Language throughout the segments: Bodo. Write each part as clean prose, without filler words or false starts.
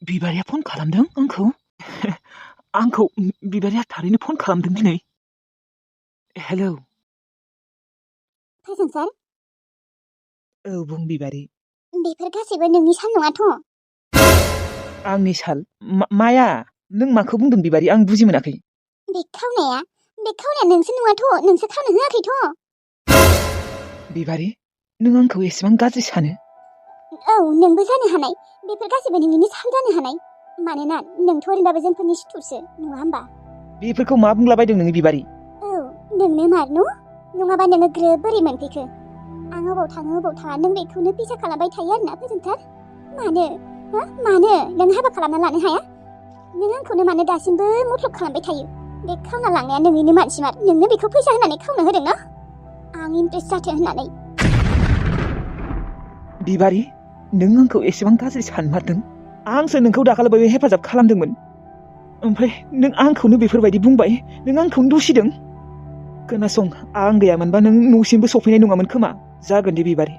बिबारिया फन खालामदों आंखौ? आंखौ बिबारिया थारैनो फन खालामदों दिनै? हेलौ। फोजोंसार? औ बुं बिबारि। बेफोर गासैबो नोंनि साल नङाथ'? आंनि साल? माया? नों माखौ बुंदों बिबारि? आं बुजि मोनाखै। बेग खावनाया नोंसो नङाथ'? नोंसो खावनो होआखैथ'? बिबारि, नों आंखौ एसेबां गाज्रि सानो? औ, नोंबो जानो हानाय। बेफोर गासैबो नोंनिनो साल जानो हानाय। मानोना नोंथ' ओरैनोबाबो जोंफोरनि सुथुरसो, नङा होमबा? बेफोरखौ मा बुंलाबायदों नोङो बिबारि? औ, नोंनो मारनु? नङाबा नोङो ग्रोब बोरै मोनफैखो? आं अबाव थाङो अबाव थाङा नों बेखौनो पिसा खालामबाय थायो आरोना फोजोंसार? मानो? हो? मानो? नों हाबा खालामना लानो हाया? नों आंखौनो मानो दासिमबो मथलब खालामबाय थायो? बे खावना लांनाया नोंनिनो मानसिमार। नोंनो बेखौ फैसा होनानै खावनो होदों ना? आं इमप्रेस जाथों होननानै। बिबारि, नों आंखौ एसेबां गाज्रि सानमारदों? आंसो नोंखौ दाखालिबावै हेफाजाब खालामदोंमोन। ओमफ्राय नों आंखौनो बेफोरबायदि बुंबाय? नों आंखौनो दुसिदों? खोनासं, आं गैयामोनबा नों न'सिमबो सफैनाय नङामोन खोमा। जागोन दे बिबारि।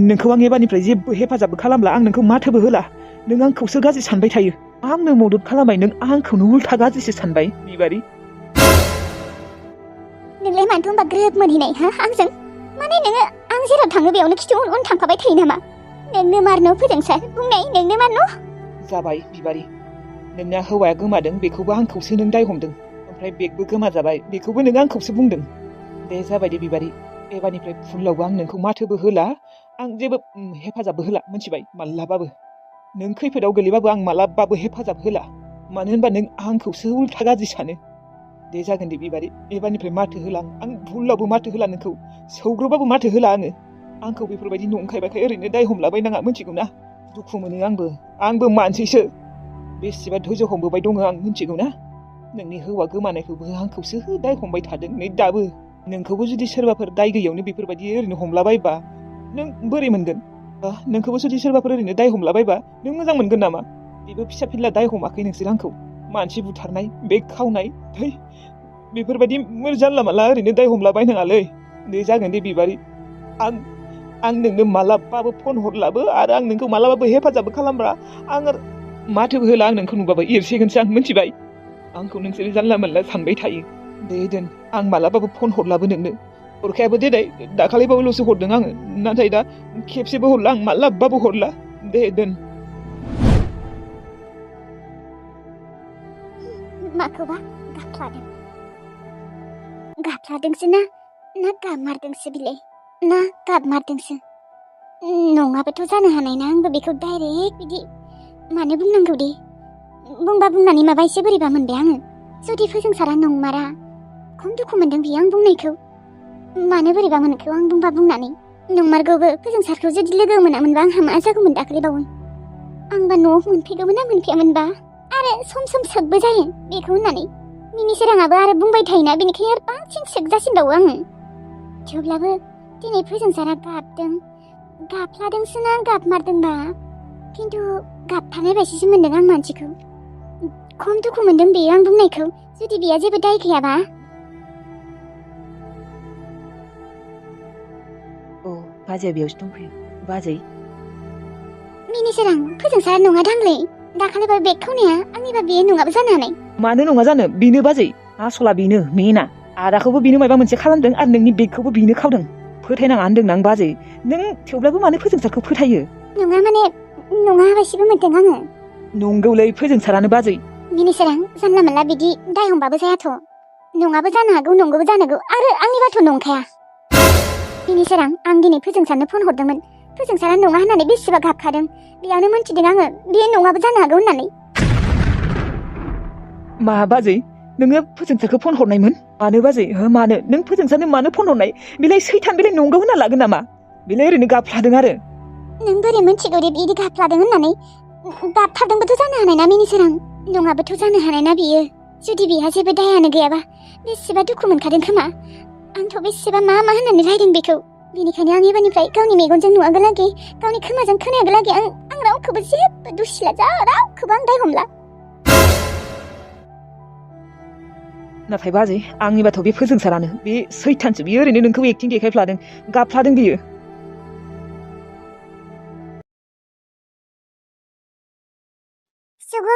नोंखौ आं एबारनिफ्राय जेबो हेफाजाबबो खालामला। आं नोंखौ माथोबो होला। नों आंखौसो गाज्रि सानबाय थायो। आंनो मदद खालामबाय, नों आंखौनो उल्था गाज्रिसो सानबाय बिबारि। नोंलाय मानोथ' होनबा ग्रोब मोनहैनाय हा आंजों? माने नोङो आं जेराव थाङो बेयावनो खिथु उन उन थांफाबाय थायो नामा? नोंनो मारनो फोजोंसार? बुंनाय नोंनो मारनो? जाबाय बिबारि। नोंना हौवाया गोमादों बेखौबो आंखौसो नों दाय हमदों। ओमफ्राय बेगबो गोमाजाबाय बेखौबो नों आंखौसो बुंदों। दे जाबाय दे बिबारि। एबारनिफ्राय फुलावबो आं नोंखौ माथोबो होला। आं जेबो हेफाजाबबो होला, मिथिबाय? मालाबाबो। नों खैफोदाव गोलैबाबो आं मालाबाबो हेफाजाब होला। मानो होनबा नों आंखौसो उल्था गाज्रि सानो। दे जागोन दे बिबारि। एबारनिफ्राय माथो होला आं भुलावबो माथो होला नोंखौ। सौग्रावबाबो माथो होला आङो। आंखौ बेफोरबायदि नंखाय बाखाय ओरैनो दाय हमलाबायनाङा, मिथिगौ ना? दुखु मोनो आंबो मानसिसो। बेसेबा धैर्य हमबोबाय दङ आं, मिथिगौ ना? नोंनि हौवा गोमानायखौबो आंखौसो दाय हमबाय थादों नै दाबो। नोंखौबो जुदि सोरबाफोर दाय गैयैयावनो बेफोरबायदि ओरैनो हमलाबायबा नों बोरै मोनगोन? नोंखौबो जुदि सोरबाफोर ओरैनो दाय हमलाबायबा नों मोजां मोनगोन नामा? बेबो फिसा फिनला दाय हमाखै नोंसोर आंखौ। मानसि बुथारनाय, बेग खावनाय, थै बेफोरबायदि जानला मानला ओरैनो दाय हमलाबायनाङालै। दे जागोन दे बिबारि। आं नोंनो मालाबाबो फन हरलाबो आरो आं नोंखौ मालाबाबो हेफाजाबबो खालामब्ला आं माथोबो होला। आं नोंखौ नुबाबो एरसेगोनसो आं, मिथिबाय? आंखौ नोंसोर जानला मानला सानबाय थायो। दे दोन, आं मालाबाबो फन हरलाबो नोंनो। हरखायाबो देनाय दाखालिबावल'सो हरदों आङो, नाथाय दा खेबसेबो हरला आं, मालाबाबो हरला। दे दोन। माखौबा गाफ्लादों? गाफ्लादोंसो ना गाबमारदोंसो बिलाय? ना गाबमारदोंसो? नङाबोथ' जानो हानाय ना आंबो बेखौ डाइरेक्ट बिदि मानो बुंनांगौ दे? बुंबा बुंनानै माबा एसे बोरैबा मोनबाय आङो। जुदि फोजोंसारा नंमारा, खम दुखु मोनदों बियो आं बुंनायखौ। मानो बोरैबा मोनखो आं बुंबा बुंनानै? नंमारगौबो, फोजोंसारखौ जुदि लोगो मोनामोनबा आंहा मा जागौमोन दाखालिबावै? आंबा न'आव मोनफैगौमोन ना मोनफैयामोनबा? आरो सम सम सोगबो जायो बेखौ होननानै। मिनिसोराङाबो आरो बुंबाय थायोना, बेनिखायनो आरो बांसिन सोग जासिनबावो आङो। थेवब्लाबो दिनै फोजोंसारा गाफ्लादोंसो ना गाबमारदोंबा? खिन्थु गाबथानाय बायदिसो मोनदों आं मानसिखौ। खम दुखु मोनदों बेयो आं बुंनायखौ, जुदि बेहा जेबो दाय गैयाबा। औ, बाजैया बेयावसो दंफैयो। बाजै। मिनिसोरां, फोजोंसारा नङा दांलै। दाखालिबा बेग खावनाया आंनिबा बेयो नङाबो जानो हानाय। मानो नङा जानो? बेनो बाजै। आसला बेनो, मेना। आदाखौबो बेनो माबा मोनसे खालामदों आरो नोंनि बेगखौबो बेनो खावदों। फोथायनाङा होनदों आं बाजै। नों थेवब्लाबो मानो फोजोंसारखौ फोथायो? नङा बायदिबो मोनदों आङो। नंगौलै, फोजोंसारानो बाजै। मिनिसोरां, जानला मोनला बिदि दाय हमबाबो जायाथ'। नङाबो जानो हागौ, नंगौबो जानो हागौ, आरो आंनिबाथ' नंखाया। मिनिसोरां, आं दिनै फोजोंसारनो फन हरदोंमोन। फोजोंसारा नङा होननानै बेसेबा गाबखादों। बेयावनो मोनथिदों आङो बेयो नङाबो जानो हागौ होननानै। मा बाजै? नोङो फोजोंसारखौ फन हरनायमोन? मानो बाजै? मानो? नों फोजोंसारनो मानो फन हरनाय? बेलाय सैथान, बेलाय नंगौ होनना लागोन नामा? बेलाय ओरैनो गाबफ्लादों आरो। नों बोरै मोनथिगौ दे बिदि गाबफ्लादों होननानै? गाबफ्लादोंबोथ' जानो हानाय ना मिनिसोरां? नङाबोथ' जानो हानाय ना बियो? जुदि बेहा जेबो दायानो गैयाबा बेसेबा दुखु मोनखादों खोमा। आंथ' बेसेबा मा होननानै रायदों बेखौ। बेनिखायनो आं एबारनिफ्राय गावनि मेगनजों नुवागोलागै, गावनि खोमाजों खोनायागोलागै आं रावखौबो जेबो दुसिला, रावखौबो आं दाय हमला। नाथाय बाजै, आंनिबाथ' बे फोजोंसारानो, बे सैथानसो। बियो ओरैनो नोंखौ एक्टिं देखायफ्लादों, गाबफ्लादों बियो।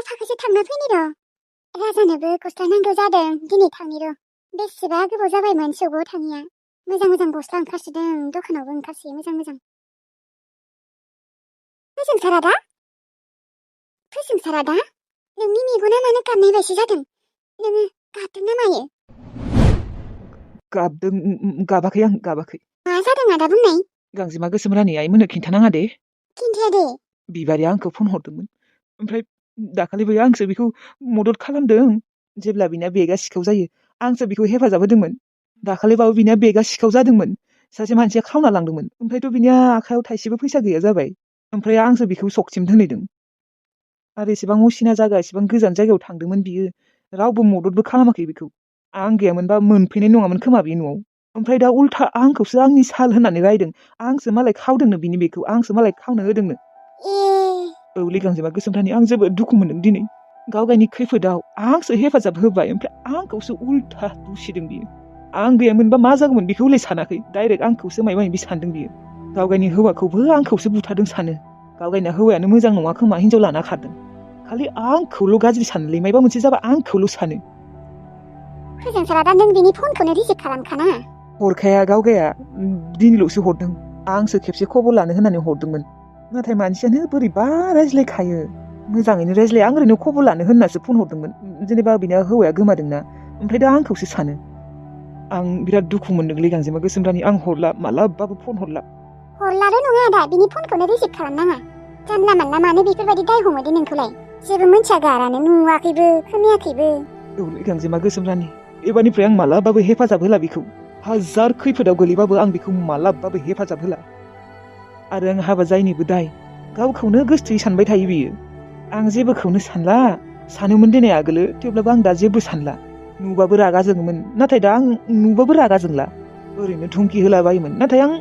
फाखासे थांना फैनि र'। राजानोबो गस्ला नांगौ जादों दिनै थांनि र'। बेसेबा गोबाव जाबायमोन सौगोआव थाङिया। मोजां मोजां गस्ला ओंखारसोदों दखानावबो ओंखारसोयो मोजां मोजां। फोजोंसारा दा? फोजोंसारा दा? नोंनि मेगना मानो गाबनाय बायसो जादों? नोङो गाबदों ना मायो? गाबाखै आं गाबाखै। मा जादों आदा बुंनाय? गांजेमा गोसोम रानि आइमोननो खिन्थानाङा दे। खिन्थाया दे। बिबारिया आंखौ फन हरदोंमोन। ओमफ्राय दाखालिबो आंसो बेखौ मदद खालामदों। जेब्ला बिना बेगा सिखाव जायो आंसो बेखौ हेफाजाब होदोंमोन। दाखालिबाबो बिना बेगा सिखाव जादोंमोन। सासे मानसिया खावना लांदोंमोन। ओमफ्रायथ' बिनिया आखायाव थाइसेबो फैसा गैया जाबाय। ओमफ्राय आंसो बेखौ सकसिम दोनहैदों। आरो एसेबां असिना जायगा एसेबां गोजान जायगायाव थांदोंमोन बियो। रावबो मददबो खालामाखै बेखौ। आं गैयामोनबा मोनफैनाय नङामोन खोमा बे न'आव। ओमफ्राय दा उल्था आंखौसो आंनि साल होननानै रायदों। आंसो मालाय खावदोंनो बिनि बेगखौ आंसो मालाय खावनो होदोंनो। औलै गांजेमा गोसोम रानि आं जोबोद दुखु मोनदों दिनै। गावगायनि खैफोदाव आंसो हेफाजाब होबाय ओमफ्राय आंखौसो उल्था दुसिदों बियो। आं गैयामोनबा मा जागौमोन बेखौ हले सानाखै। डाइरेक्ट आंखौसो मायबा मायबि सानदों बियो। गावगायनि हौवाखौबो आंखौसो बुथारदों सानो। गावगायना हौवायानो मोजां नङा खोमा हिनजाव लाना खारदों। खालि आंखौल' गाज्रि सानोलै मायबा मोनसे जाबा आंखौल' सानो। फोजोंसारा दा नों बिनि फनखौनो रिसिभ खालामखानाङा। हरखाया गावगाया दिनैल'सो हरदों। आंसो खेबसे खबर लानो होननानै हरदोंमोन। नाथाय मानसियानो बोरैबा रायज्लायखायो। मोजाङैनो रायज्लाया आं ओरैनो खबर लानो होननासो फन हरदोंमोन। जेनेबा बिना हौवाया गोमादोंना। ओमफ्राय दा आंखौसो सानो। आं बिराद दुखु मोनदोंलै गांजेमा गोसोम रानि आं हरला मालाबाबो फन हरला। हरलाल' नङा आदा बिनि फनखौनो रिसिभ खालामनाङा। जानला मानला मानो बेफोरबायदि दाय हमो दे नोंखौलाय? जेबो मोनथिया गारानो नुवाखैबो खोनायाखैबो। औलै गांजेमा गोसोम रानि एबारनिफ्राय आं मालाबाबो हेफाजाब होला बेखौ। हाजार खैफोदाव गोलैबाबो आं बेखौ मालाबाबो हेफाजाब होला। आरो आं हाबा जायिनिबो दाय। गावखौनो गोसोथोयै सानबाय थायो बियो। आं जेबोखौनो सानला। सानोमोन दिनै आगोलो थेवब्लाबो आं दा जेबो सानला। नुबाबो रागा जोङोमोन नाथाय दा आं नुबाबो रागा जोंला। ओरैनो धुमखि होलाबायोमोन नाथाय आं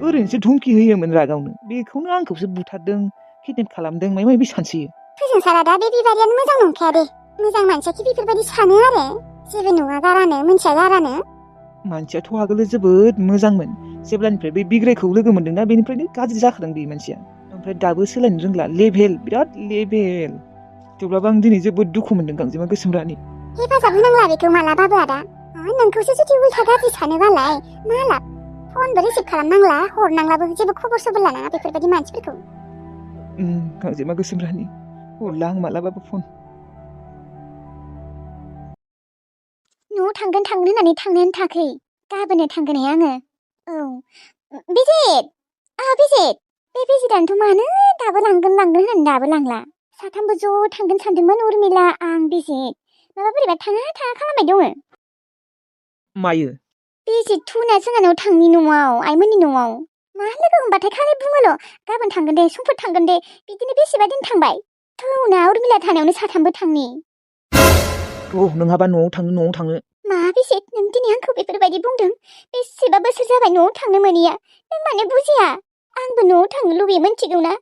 ओरैनोसो धुमखि होयोमोन रागावनो। बेखौनो आंखौसो बुथारदों किडनेप खालामदों मायबा मायबि सानसोयो। फोजोंसारा दा बे बिबारियानो मोजां नंखाया दे। मोजां मानसियाखि बेफोरबायदि सानो आरो। जेबो नङा गारानो मोनथिया गारानो। मानसियाथ' आगोलो जोबोद मोजांमोन। जेब्लानिफ्राय बे बिग्रायखौ लोगो मोनदोंना बेनिफ्रायनो गाज्रि जाखादों बे मानसिया। ओमफ्राय दाबो सोलायनो रोंला लेभेल बिराद लेभेल। थेवब्लाबो आं दिनै जोबोद दुखु मोनदों गांजेमा गोसोम रानि। हेफाजाब होनांला बेखौ मालाबाबो आदा। नोंखौसो जुदि उल्था गाज्रि सानोबालाय मा लाब? फनबो रिसिभ खालामनांला हरनांलाबो जेबो खबर सबर लानाङा बेफोरबायदि मानसिफोरखौ। गांजेमा गोसोम रानि हरला आं मालाबाबो फन। न'आव थांगोन होननानै थांनायानो थाखै। गाबोननो थांगोनहाय आङो। औ बिजित बिजित बे बिजितानोथ' मानो दाबो लांगोन होननानै दाबो लांला। साथामबो ज' थांगोन सानदोंमोन उर्मिला आं बिजित। माबा बोरैबा थाङा खालामबाय दङ। मायो? बिजित थुना जोंहानाव थांनि न'आव आइमोननि न'आव। मा लोगो हमबाथाय खालि बुङोल' गाबोन थांगोन दे समफोर थांगोन दे बिदिनो बेसेबा दिन थांबाय। थौना उर्मिला थानायावनो साथामबो थांनि। नोंहाबा न'आव थांनो। मा बिजित नों दिनै आंखौ बेफोरबायदि बुंदों? बेसेबा बोसोर जाबाय न'आव थांनो मोनिया। नों मानो बुजिया? आंबो न'आव थांनो लुबैयो मोनथिगौना?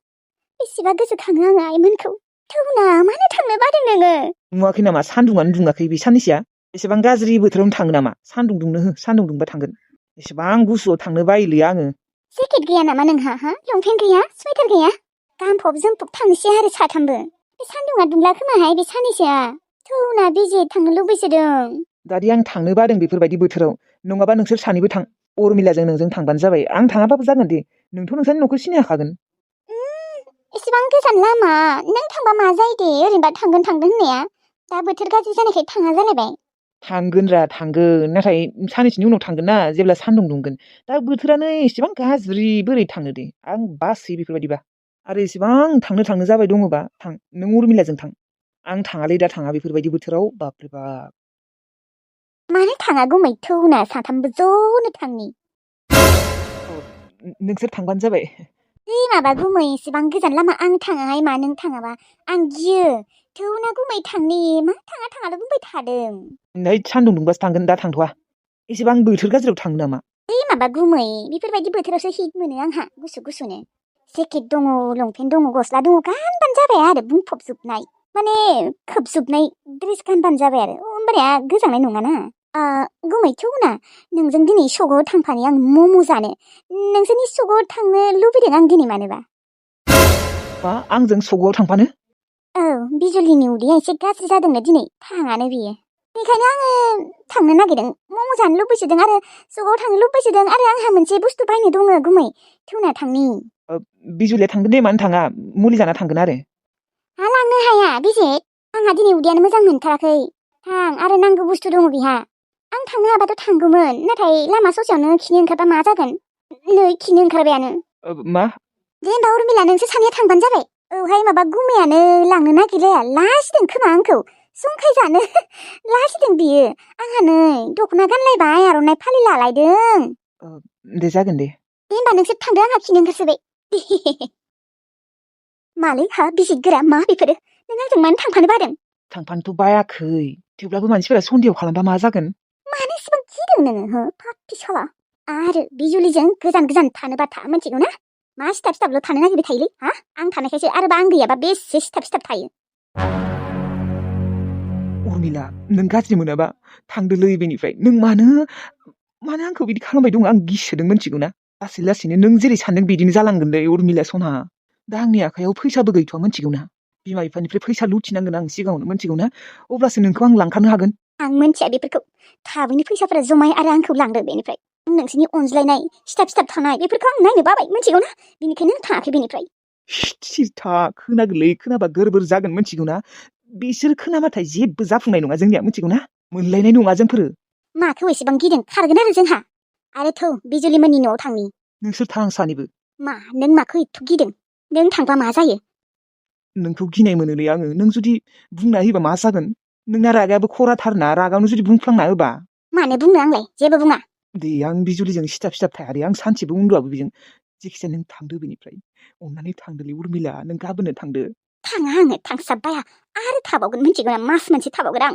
बेसेबा गोसोखाङो आङो आइमोनखौ। थौना मानो थांनो बादों नोङो? नुवाखै नामा सान्दुङानो दुङाखै बे साननैसोआ? एसेबां गाज्रि बोथोरावनो थाङो नामा? सान्दुं दुंनो हो सान्दुं दुंबा थांगोन। एसेबां गुसुआव थांनो बायोलै आङो। जेकेट गैया नामा नोंहा? लंपेन्ट गैया? स्वेटार गैया? गानफब जोमफब थांनोसै आरो साथामबो। बे सान्दुङा दुंला खोमाहाय बे साननैसोआ। थौना बिजित थांनो लुबैसोदों। दादि आं थांनो बादों बेफोरबायदि बोथोराव। नङाबा नोंसोर सानैबो थां। उर्मिलाजों नोंजों थांबानो जाबाय। आं थाङाबाबो जागोन दे। नोंथ' नोंसानि न'खौ सिनायखागोन। एसेबां गोजान लामा नों थांबा मा जायो दे ओरैनोबा थांगोन होननाया। दा बोथोर गाज्रि जानायखाय थाङा जालायबाय। थांगोन नाथाय साननैसोनि उनाव थांगोन ना जेब्ला सान्दुं दुंगोन। दा बोथोरानो एसेबां गाज्रि बोरै थांनो दे। आं बासै बेफोरबायदिबा। आरो एसेबां थांनो जाबाय दङबा थां नों उर्मिलाजों थां। आं थाङालै दा थाङा बेफोरबायदि बोथोराव बाप्रे बाप। मानो थाङा गुमै थौना साथामबो ज'नो थांनि। नोंसोर थांबानो जाबाय। माबा गुमै एसेबां गोजान लामा आं थाङाहाय मा नों थाङाबा आं गियो। थौना गुमै थांनि मा थाङाल' बुंबाय थादों। नै सान्दुं दुंबासो थांगोन दा थांथ'वा। एसेबां बोथोर गाज्रियाव थाङो नामा? माबा गुमै बेफोरबायदि बोथोरावसो हिट मोनो आंहा गुसुनो। जेकेट दङ लंपेन्ट दङ गस्ला दङ गानबानो जाबाय आरो बुंफबजोबनाय। माने खोबजोबनाय ड्रेस गानबानो जाबाय आरो होमबानिया गोजांनाय नङाना। गुमै थौना नोंजों दिनै सकआव थांफानि आं मम' जानो। नोंसोरनि सकआव थांनो लुबैदों आं दिनै मानोबा। मा आंजों सकआव थांफानो? औ बिजुलिनि उदैया एसे गाज्रि जादोंनो दिनै थाङानो बियो बेनिखायनो आङो थांनो नागिरदों मम' जानो लुबैसोदों आरो सकआव थांनो लुबैसोदों आरो आंहा मोनसे बुस्थु बायनो दङ गुमै थौना थांनि बिजुलिया थांगोन दे मानो थाङा मुलि जाना थांगोन आरो हा लांनो हाया बेजे आंहा दिनै उदैयानो मोजां मोनथाराखै थां आरो नांगौ बुस्थु दङ बिहा आं थांनो हाबाथ' थांगौमोन नाथाय लामा ससेयावनो खिनो ओंखारबा मा जागोन नै खिनो ओंखारबायानो मा दे होमबा उर्मिला नोंसोर सानैया थांबानो जाबाय औहाय माबा गुमैयानो लांनो नागिरलाया लाजिदों खोमा आंखौ जंखाय जानो लाजिदों बियो आंहा नै दख'ना गानलायबाय आर'नाइ फालि लालायदों दे जागोन दे होमबा नोंसोर थांदो आंहा खिनो ओंखारसोबाय मालै हा बिसि गोरा मा बेफोरो नों आंजों मानो थांफानो बादों थांफानोथ' बायाखै थेवब्लाबो मानसिफोरा सन्देह खालामबा मा जागोन मानो इसेबां गिदों नोङो हो पापि साला आरो बिजुलिजों गोजान गोजान थानोबा था मिथिगौ ना मा सिथाब सिथाबल' थानो नागिरबाय थायोलै हा आं थानायखायसो आरोबा आं गैयाबा बेसे सिथाब सिथाब थायो उर्मिला नों गाज्रि मोनाबा थांदोलै बेनिफ्राय नों मानो आंखौ बिदि खालामबाय दं आं गिसोदों मिथिगौ ना लासै लासैनो नों जेरै सानदों बिदिनो जालांगोनलै उर्मिला सना दा आंनि आखायाव फैसाबो गैथ'आ मिथिगौ ना बिमा बिफानिफ्राय फैसा लुथिनांगोन आं सिगाङावनो मिथिगौ ना अब्लासो नोंखौ आं लांखानो हागोन आं मिथिया बेफोरखौ थाबैनो फैसाफोरा जमाय आरो आंखौ लांदो बेनिफ्राय नोंसोरनि अनज्लायनाय सिथाब सिथाब थानाय बेफोरखौ आं नायनो बाबाय मिथिगौ ना बेनिखायनो आं थाङाखै बेनिफ्राय सिथा खोनागोनलै खोनाबा गोरबोर जागोन मिथिगौ ना बिसोर खोनाबाथाय जेबो जाफुंनाय नङा जोंनिया मिथिगौ ना मोनलायनाय नङा जोंफोरो माखौ एसेबां गिदों खारगोन आरो जोंहा आरो थौ बिजुलिमोननि न'आव थांनि नोंसोर थां सानैबो मा नों माखौ एथ' गिदों नों थांबा मा जायो नोंखौ गिनाय मोनोलै आङो नों जुदि बुंना होयोबा मा जागोन नोंना रागायाबो खराथारना रागावनो जुदि बुंफ्लांना होबा मानो बुंनो आंलाय जेबो बुङा दे आं बिजुलिजों सिथाब सिथाब थायादे आं सानसेबो उन्दुआबो बेजों जेखिजाया नों थांदो बेनिफ्राय अननानै थांदोलै उर्मिला नों गाबोननो थांदो थाङा आङो थांस्लाबबाया आरो थाबावगोन मिथिगौ ना मास मोनसे थाबावगोन आं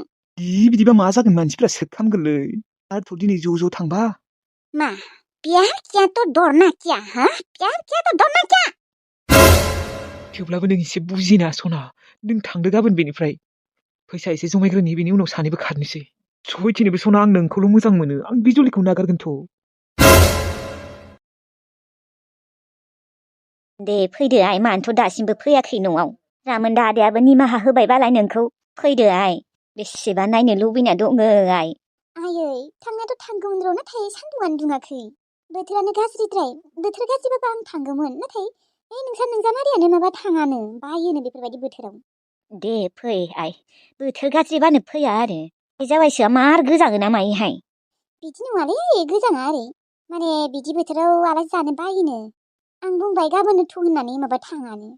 बिदिबा मा जागोन मानसिफ्रा सोखामगोनलै आरोथ' दिनै ज' थांबा मा प्यार किया तो डरना क्या हा प्यार किया तो डरना क्या थेवब्लाबो नों एसे बुजिना सना नों थांदो गाबोन बेनिफ्राय फैसा एसे जमायग्रोनि बेनि उनाव सानैबो खारनोसै सयथिनोबो सना आं नोंखौल' मोजां मोनो आं बिजुलिखौ नागारगोनथ' दे फैदो आइ मानोथ' दासिमबो फैयाखै न'आव रामोनदा आदायाबो निमाहा होबाय बालाय नोंखौ फैदो आइ बेसेबा नायनो लुबैना दङ आइ आयै थांनायाथ' थांगौमोन र' नाथाय सान्दुंआनो दुङाखै बोथोरानो गाज्रिद्राय बोथोर गाज्रिबाबो आं थांगौमोन नाथाय नोंसा नोंजामादैयानो माबा थाङानो बायोनो बेफोरबायदि बोथोराव दे फै आइ बोथोर गाज्रिबानो फैया आरो बे जाबायसोआ मार गोजाङो ना मायोहाय बिदि नङालै गोजाङा आरो माने बिदि बोथोराव आलासि जानो बायोनो आं बुंबाय गाबोननो थ' होननानै माबा थाङानो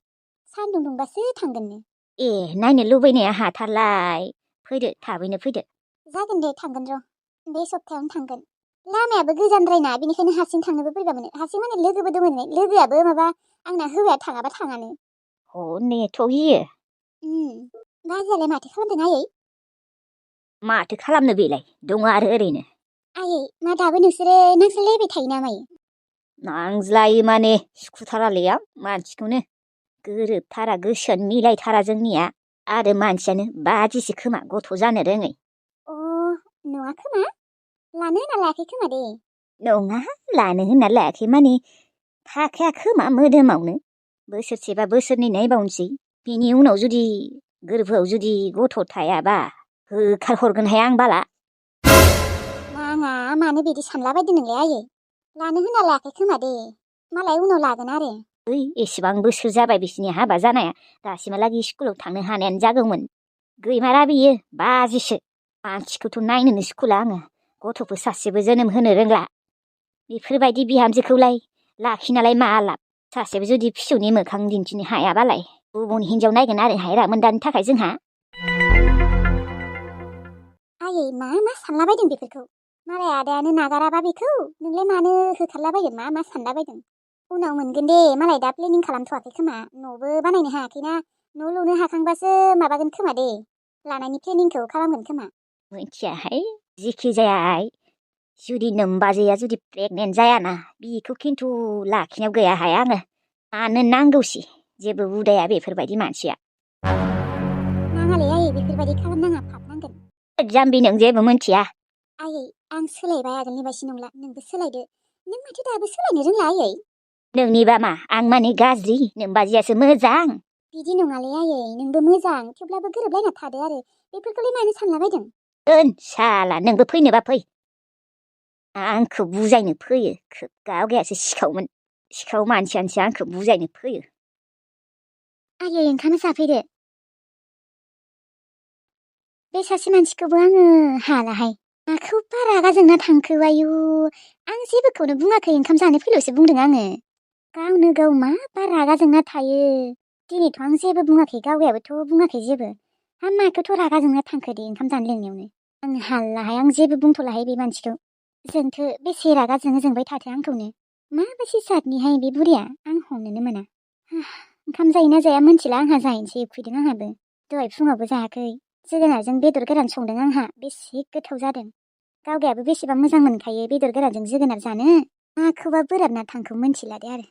सान्दुं दुंबासो थांगोननो ए नायनो लुबैनाया हाथारलाय फैदो थाबैनो फैदो जागोन दे थांगोन र' बे सप्तायावनो थांगोन लामायाबो गोजानद्रायना बेनिखायनो हारसिं थांनोबो बोरैबा मोनो हारसिं माने लोगोबो दङ लोगोआबो माबा आंना हौवाया थाङाबा थाङानो नेथ' गियो बाजैयालाय माथो खालामदों आयै माथो खालामनो बेलाय दङ आरो ओरैनो आयै मा दाबो नोंसोरो नांज्लायलायबाय थायो ना मायो नांज्लायो माने सुखुथारालै आं मानसिखौनो गोरोबथारा गोसोआनो मिलायथारा जोंनिया आरो मानसियानो बादिसो खोमा गथ' जानो रोङै अ नङा खोमा लानो होनना लायाखै खोमा दे नङा लानो होनना लायाखै माने थाखाया खोमा मोदोमावनो बोसोरसेबा बोसोरनै नायबावनोसै बिनि उनाव जुदि गोरबोआव जुदि गथ' थायाबा होखारहरगोनहाय आं बाला नाङा मानो बिदि सानलाबायदों नोंलाय आयै लानो होनना लायाखै खोमा दे मालाय उनाव लागोन आरो ओइ एसेबां बोसोर जाबाय बिसिनि हाबा जानाया दासिमहालागै स्कुलाव थांनो हानायानो जागौमोन गैमारा बियो बाजिसो मानसिखौथ' नायनोनो सुखुला आङो गथ'फोर सासेबो जोनोम होनो रोंला बेफोरबायदि बिहामजोखौलाय लाखिनालाय मा लाब सासेबो जुदि फिसौनि मोखां दिन्थिनो हायाबालाय गुबुन हिनजाव नायगोन आरो रामोनदानि थाखाय जोंहा आयै मा सानलाबायदों बेफोरखौ मालाय आदायानो नागाराबा बेखौ नोंलाय मानो होखारलाबायगोन मा सानलाबायदों उनाव मोनगोन दे मालाय दा प्लेनिं खालामथ'वाखै खोमा न'बो बानायनो हायाखैना न' लुनो हाखांबासो माबागोन खोमा दे लानायनि प्लेनिंखौ खालामगोन खोमा मिथियाहाय जिखि जाया जुदि नोमबाजैया जुदि प्रेगनेन्ट जायाना बिखौ खिन्थु लाखिनायाव गैयाहाय आङो मानो नांगौसि जेबो उदाया बेफोरबायदि मानसिया नाङालै आयै बेफोरबायदि खालामनाङा पाप नांगोन जाम्बि नों जेबो मिथिया आयै आं सोलायबाय आगोलनि बायदि नंला नोंबो सोलायदो नों माथो दाबो सोलायनो रोंला आयै नोंनिबा मा आं माने गाज्रि नोमबाजैयासो मोजां बिदि नङालै आयै नोंबो मोजां थेवब्लाबो गोरोबलायना थादो आरो बेफोरखौलाय मानो सानलाबायदों ओन साला नोंबो फैनोबा फै आंखौ बुजायनो फैयो गावगायासो सिखाव मानसियानोसो आंखौ बुजायनो फैयो आयै ओंखाम जाफैदो बे सासे मानसिखौबो आङो हालाहाय माखौबा रागा जोंना थांखो आयु आं जेबोखौनो बुङाखै ओंखाम जानो फैल'सो बुंदों आङो गावनो गाव माबा रागा जोंना थायो दिनैथ' आं जेबो बुङाखै गावगायाबोथ' बुङाखै जेबो माखौथ' रागा जोंना थांखो दे ओंखाम जानो लेंनायावनो आं हालाहाय आं जेबो बुंथ'लाहाय बे मानसिखौ जोंथो बेसे रागा जोंबाय थाथो आंखौनो माबायदि जातनिहाय बे बुरिया आं हमनोनो मोना ओंखाम जायोना जाया मोनथिला आंहा जाहैनोसै उखैदों आंहाबो दहाय फुङावबो जायाखै जोगोनारजों बेदर गोरान संदों आंहा बेसे गोथाव जादों गावगायाबो बेसेबा मोजां मोनखायो बेदर गोरानजों जोगोनार जानो माखौबा बोराबना थांखौ मोनथिला दे आरो